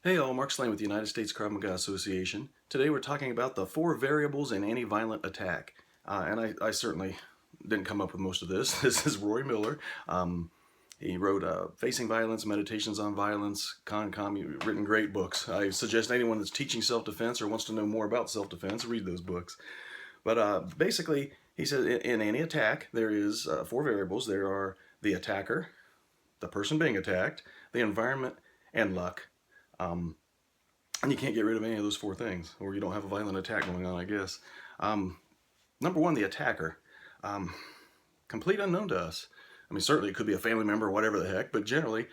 Hey all, Mark Slane with the United States Krav Maga Association. Today we're talking about the 4 variables in any violent attack. And I certainly didn't come up with most of this. This is Roy Miller. He wrote Facing Violence, Meditations on Violence, He's written great books. I suggest anyone that's teaching self-defense or wants to know more about self-defense, read those books. But basically, he says in any attack, there is 4 variables. There are the attacker, the person being attacked, the environment, and luck. Um, and you can't get rid of any of those 4 things, or you don't have a violent attack going on, I guess. Um, Number one, the attacker. Um, Complete unknown to us. I mean, certainly it could be a family member or whatever the heck, but generally,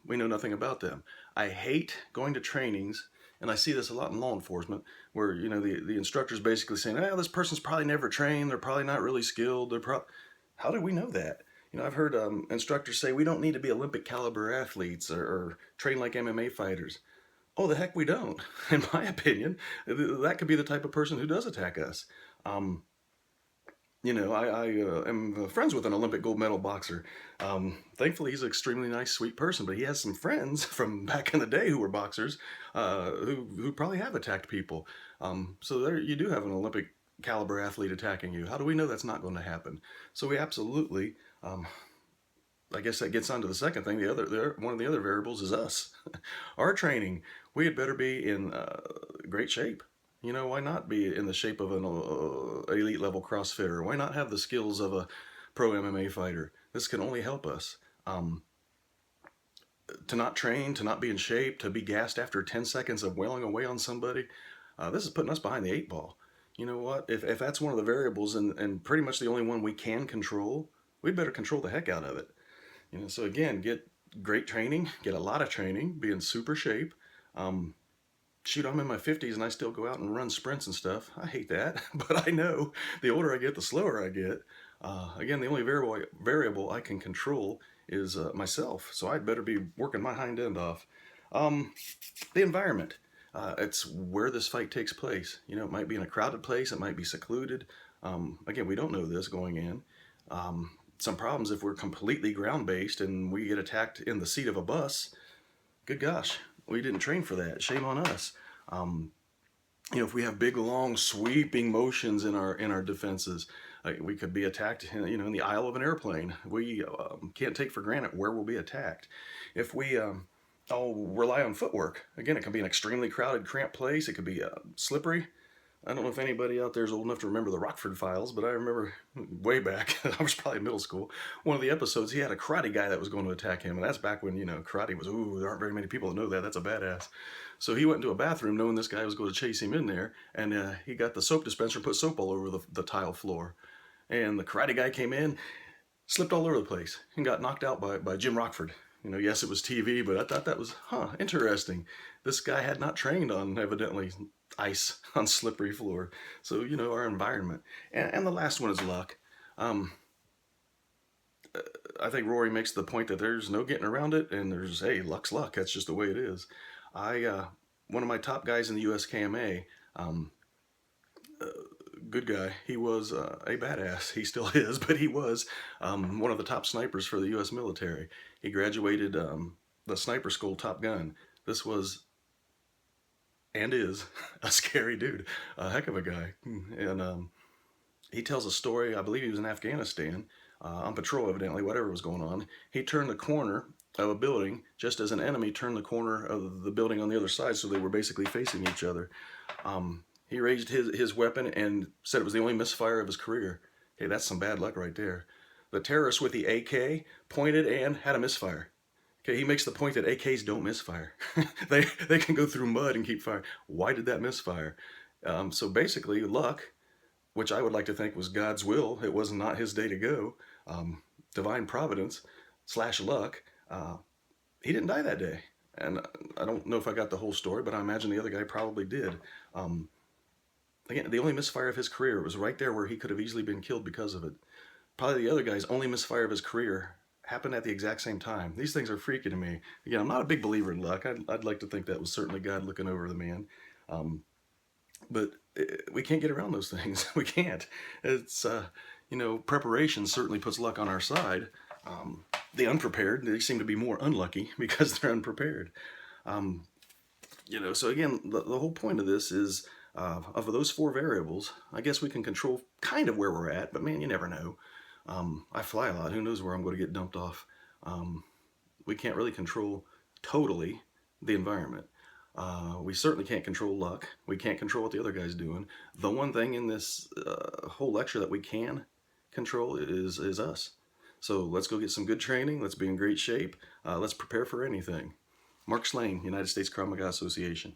we know nothing about them. I hate going to trainings, and I see this a lot in law enforcement, where, the instructor's basically saying, oh, this person's probably never trained, they're probably not really skilled, How do we know that? I've heard instructors say we don't need to be Olympic caliber athletes or train like MMA fighters. Oh, the heck we don't. In my opinion, that could be the type of person who does attack us. Um, I am friends with an Olympic gold medal boxer. Thankfully, he's an extremely nice, sweet person, but he has some friends from back in the day who were boxers who probably have attacked people. So there you do have an Olympic caliber athlete attacking you. How do we know that's not going to happen? So we absolutely, I guess that gets on to the second thing. One of the other variables is us. Our training, we had better be in great shape. Why not be in the shape of an elite level CrossFitter? Why not have the skills of a pro MMA fighter? This can only help us. To not train, to not be in shape, to be gassed after 10 seconds of wailing away on somebody, this is putting us behind the 8 ball. You know what? If that's one of the variables and pretty much the only one we can control, we better control the heck out of it. So again, get great training, get a lot of training, be in super shape. Um, Shoot, I'm in my 50s and I still go out and run sprints and stuff. I hate that, but I know the older I get, the slower I get. Again, the only variable I can control is myself, so I'd better be working my hind end off. Um, the environment. It's where this fight takes place. It might be in a crowded place, it might be secluded. Again, we don't know this going in. Some problems if we're completely ground based and we get attacked in the seat of a bus. Good gosh, we didn't train for that. Shame on us. Um, if we have big, long, sweeping motions in our defenses, we could be attacked, in the aisle of an airplane. We can't take for granted where we'll be attacked. If we all rely on footwork, again, it can be an extremely crowded, cramped place. It could be slippery. I don't know if anybody out there is old enough to remember the Rockford Files, but I remember way back, I was probably in middle school, one of the episodes, he had a karate guy that was going to attack him, and that's back when, karate was, ooh, there aren't very many people that know that, that's a badass. So he went into a bathroom knowing this guy was going to chase him in there, and he got the soap dispenser and put soap all over the tile floor. And the karate guy came in, slipped all over the place, and got knocked out by Jim Rockford. Yes, it was TV, but I thought that was, interesting. This guy had not trained on, evidently, ice on slippery floor. So, our environment. And the last one is luck. Um, I think Rory makes the point that there's no getting around it, and hey, luck's luck. That's just the way it is. One of my top guys in the USKMA, um, good guy. He was a badass. He still is, but he was one of the top snipers for the U.S. military. He graduated the sniper school Top Gun. This was and is a scary dude, a heck of a guy. And he tells a story. I believe he was in Afghanistan on patrol, evidently, whatever was going on. He turned the corner of a building just as an enemy turned the corner of the building on the other side, so they were basically facing each other. He raised his weapon and said it was the only misfire of his career. Okay, that's some bad luck right there. The terrorist with the AK pointed and had a misfire. Okay, he makes the point that AKs don't misfire. they can go through mud and keep fire. Why did that misfire? So basically, luck, which I would like to think was God's will. It was not his day to go. Divine providence / luck. He didn't die that day. And I don't know if I got the whole story, but I imagine the other guy probably did. Again, the only misfire of his career was right there where he could have easily been killed because of it. Probably the other guy's only misfire of his career happened at the exact same time. These things are freaky to me. Again, I'm not a big believer in luck. I'd like to think that was certainly God looking over the man. But we can't get around those things. We can't. It's, preparation certainly puts luck on our side. The unprepared, they seem to be more unlucky because they're unprepared. Um, So again, the whole point of this is of those four variables, I guess we can control kind of where we're at, but man, you never know. I fly a lot. Who knows where I'm going to get dumped off? Um, we can't really control totally the environment. We certainly can't control luck. We can't control what the other guy's doing. The one thing in this whole lecture that we can control is us. So let's go get some good training. Let's be in great shape. Let's prepare for anything. Mark Slane, United States Krav Maga Association.